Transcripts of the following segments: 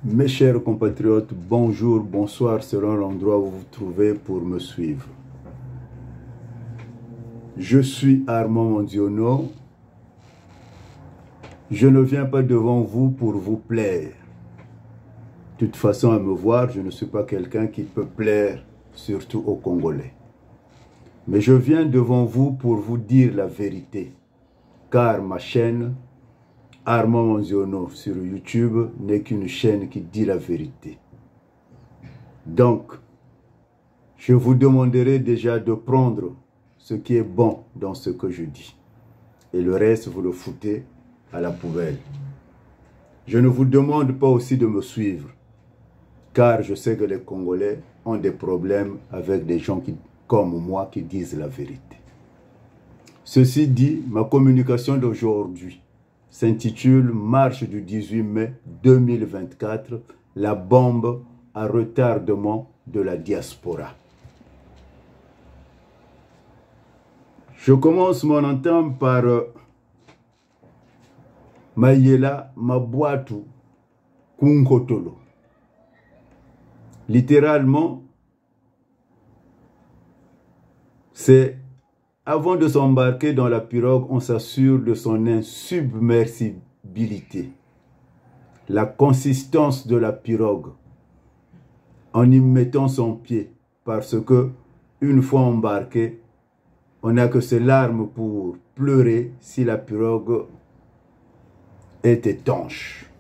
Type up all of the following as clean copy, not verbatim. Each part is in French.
Mes chers compatriotes, bonjour, bonsoir selon l'endroit où vous vous trouvez pour me suivre. Je suis Armand Mondiono. Je ne viens pas devant vous pour vous plaire. De toute façon, à me voir, je ne suis pas quelqu'un qui peut plaire, surtout aux Congolais. Mais je viens devant vous pour vous dire la vérité, car ma chaîne Armand Mondiono sur YouTube n'est qu'une chaîne qui dit la vérité. Donc, je vous demanderai déjà de prendre ce qui est bon dans ce que je dis. Et le reste, vous le foutez à la poubelle. Je ne vous demande pas aussi de me suivre, car je sais que les Congolais ont des problèmes avec des gens comme moi qui disent la vérité. Ceci dit, ma communication d'aujourd'hui s'intitule « Marche du 18 mai 2024, la bombe à retardement de la diaspora ». Je commence mon entame par Mayela Mabuatu Kunkotolo. Littéralement, c'est avant de s'embarquer dans la pirogue, on s'assure de son insubmersibilité. La consistance de la pirogue en y mettant son pied, parce que une fois embarqué, on n'a que ses larmes pour pleurer si la pirogue est étanche.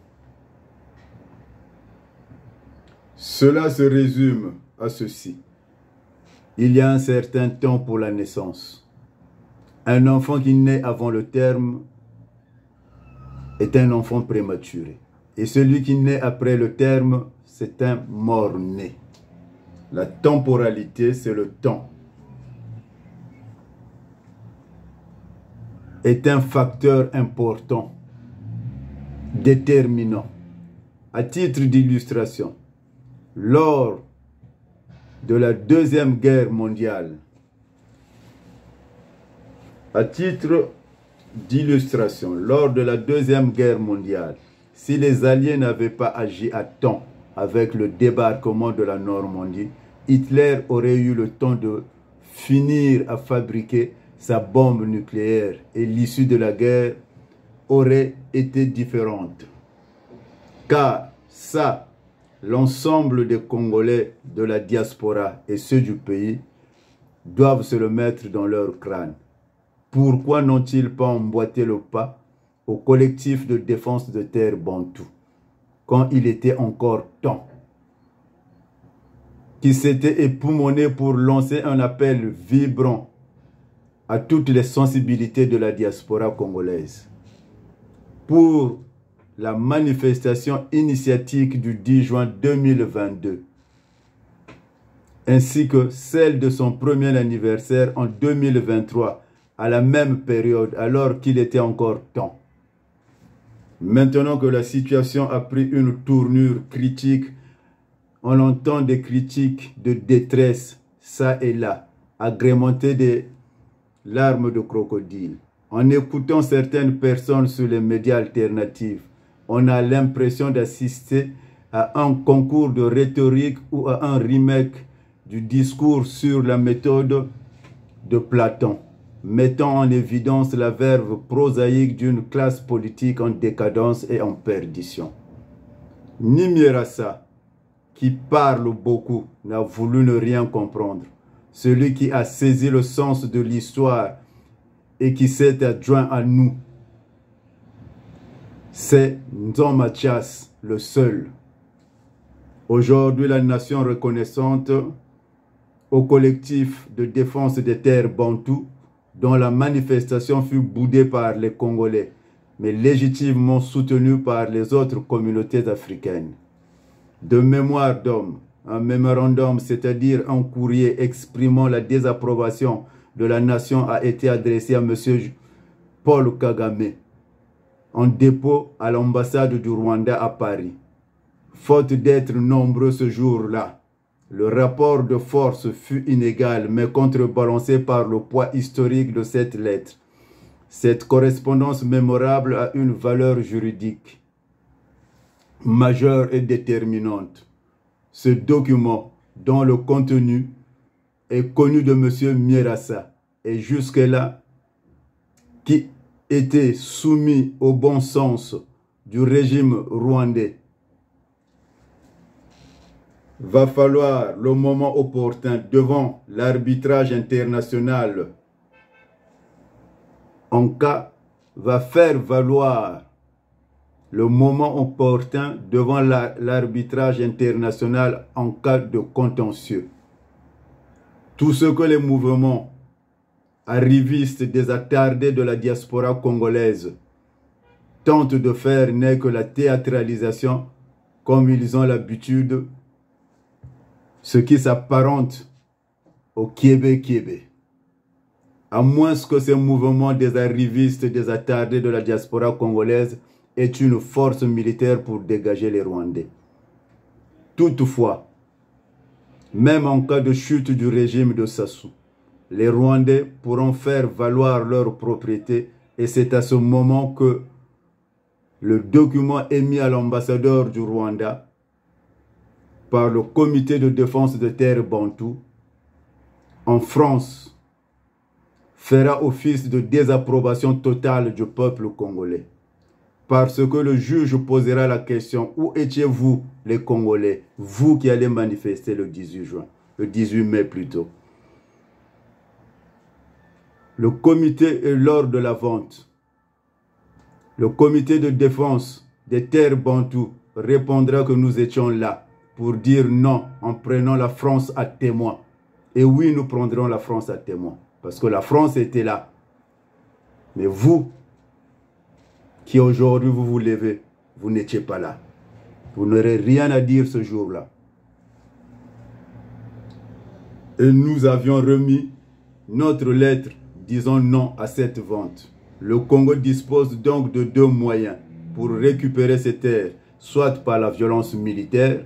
Cela se résume à ceci. Il y a un certain temps pour la naissance. Un enfant qui naît avant le terme est un enfant prématuré. Et celui qui naît après le terme, c'est un mort-né. La temporalité, c'est le temps. Est un facteur important, déterminant. À titre d'illustration, lors de la Deuxième Guerre mondiale, à titre d'illustration, lors de la Deuxième Guerre mondiale, si les Alliés n'avaient pas agi à temps avec le débarquement de la Normandie, Hitler aurait eu le temps de finir à fabriquer sa bombe nucléaire et l'issue de la guerre aurait été différente. Car ça, l'ensemble des Congolais de la diaspora et ceux du pays doivent se le mettre dans leur crâne. Pourquoi n'ont-ils pas emboîté le pas au collectif de défense de terre bantou, quand il était encore temps, qui s'était époumoné pour lancer un appel vibrant à toutes les sensibilités de la diaspora congolaise, pour la manifestation initiatique du 10 juin 2022, ainsi que celle de son premier anniversaire en 2023, à la même période, alors qu'il était encore temps. Maintenant que la situation a pris une tournure critique, on entend des critiques de détresse, ça et là, agrémentées des larmes de crocodile. En écoutant certaines personnes sur les médias alternatifs, on a l'impression d'assister à un concours de rhétorique ou à un remake du discours sur la méthode de Platon, mettant en évidence la verve prosaïque d'une classe politique en décadence et en perdition. Nimirassa, qui parle beaucoup, n'a voulu ne rien comprendre. Celui qui a saisi le sens de l'histoire et qui s'est adjoint à nous, c'est Nzon Mathias, le seul. Aujourd'hui, la nation reconnaissante au collectif de défense des terres bantoues, dont la manifestation fut boudée par les Congolais, mais légitimement soutenue par les autres communautés africaines. De mémoire d'homme, un mémorandum, c'est-à-dire un courrier exprimant la désapprobation de la nation, a été adressé à M. Paul Kagame, en dépôt à l'ambassade du Rwanda à Paris. Faute d'être nombreux ce jour-là, le rapport de force fut inégal, mais contrebalancé par le poids historique de cette lettre. Cette correspondance mémorable a une valeur juridique. majeure et déterminante. Ce document, dont le contenu est connu de M. Mierassa, et jusque-là, qui était soumis au bon sens du régime rwandais, va falloir le moment opportun devant l'arbitrage international. En cas, va faire valoir le moment opportun devant l'arbitrage international en cas de contentieux. Tout ce que les mouvements arrivistes désattardés de la diaspora congolaise tentent de faire n'est que la théâtralisation, comme ils ont l'habitude, ce qui s'apparente au kiébé-kiébé. À moins que ces mouvements des arrivistes désattardés de la diaspora congolaise aient une force militaire pour dégager les Rwandais. Toutefois, même en cas de chute du régime de Sassou, les Rwandais pourront faire valoir leur propriété et c'est à ce moment que le document émis à l'ambassadeur du Rwanda par le comité de défense des terres bantoues en France fera office de désapprobation totale du peuple congolais. Parce que le juge posera la question: où étiez-vous les Congolais, vous qui allez manifester le 18 mai plutôt. Le comité est lors de la vente. Le comité de défense des terres bantoues répondra que nous étions là pour dire non en prenant la France à témoin. Et oui, nous prendrons la France à témoin. Parce que la France était là. Mais vous, qui aujourd'hui vous vous levez, vous n'étiez pas là. Vous n'aurez rien à dire ce jour-là. Et nous avions remis notre lettre disant non à cette vente. Le Congo dispose donc de deux moyens pour récupérer ces terres, soit par la violence militaire,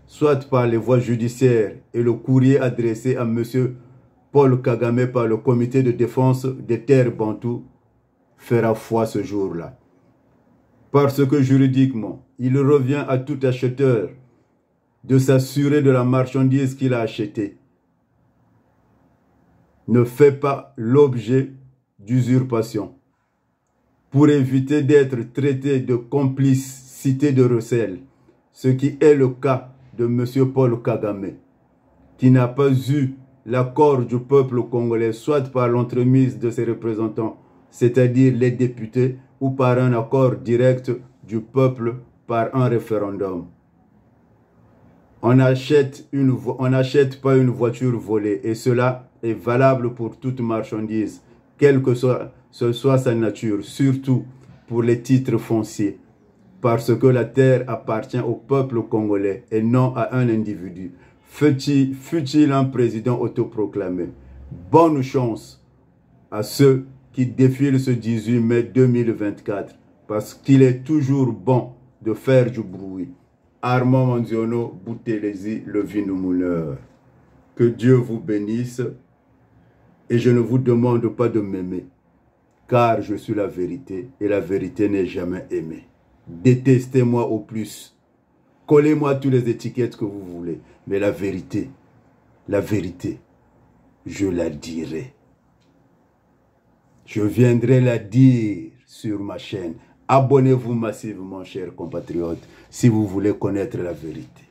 soit par les voies judiciaires, et le courrier adressé à M. Paul Kagame par le comité de défense des terres bantoues fera foi ce jour-là. Parce que juridiquement, il revient à tout acheteur de s'assurer de la marchandise qu'il a achetée. Ne fait pas l'objet d'usurpation. Pour éviter d'être traité de complicité de recel, ce qui est le cas de M. Paul Kagame, qui n'a pas eu l'accord du peuple congolais, soit par l'entremise de ses représentants, c'est-à-dire les députés, ou par un accord direct du peuple par un référendum. On n'achète pas une voiture volée, et cela est valable pour toute marchandise, quelle que soit sa nature, surtout pour les titres fonciers, parce que la terre appartient au peuple congolais et non à un individu, fût-il un président autoproclamé. Bonne chance à ceux qui défilent ce 18 mai 2024, parce qu'il est toujours bon de faire du bruit. Armand Manziono Boutelesi, le vinomouleur. Que Dieu vous bénisse et je ne vous demande pas de m'aimer, car je suis la vérité et la vérité n'est jamais aimée. Détestez-moi au plus. Collez-moi toutes les étiquettes que vous voulez, mais la vérité, je la dirai. Je viendrai la dire sur ma chaîne. Abonnez-vous massivement, chers compatriotes, si vous voulez connaître la vérité.